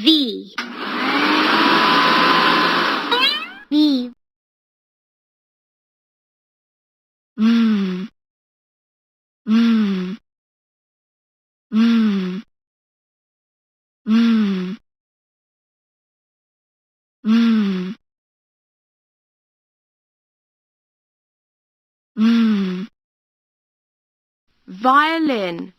V. V. Mm. Mm. Mm. Mm. Mm. Mm. Violin.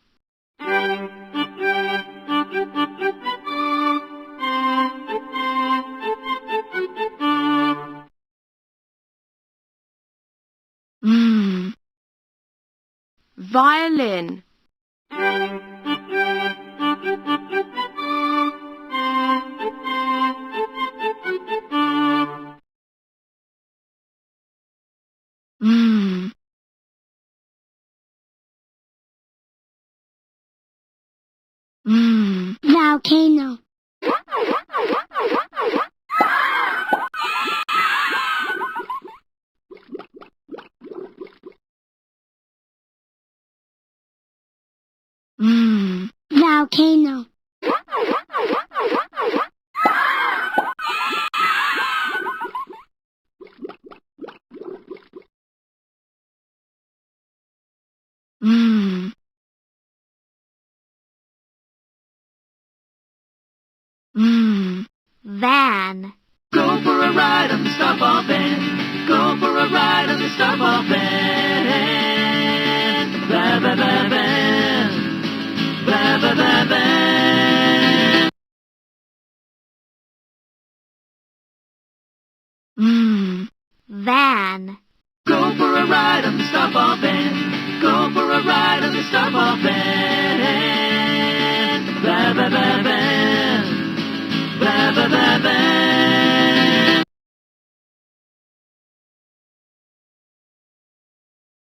Mm. Violin. Mm. Mm. Volcano. Mm. Volcano. Mm. Mm. Van. Go for a ride on the Starfall van. Go for a ride on the Starfall van. Blah, blah, blah, van. Blah, blah, blah, van. Mm. Van. Go for a ride on the Starfall van. Go for a ride on the Starfall van. Blah, blah, blah, van. Blah, blah, blah, van.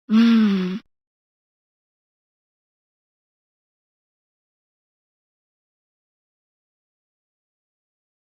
Mm.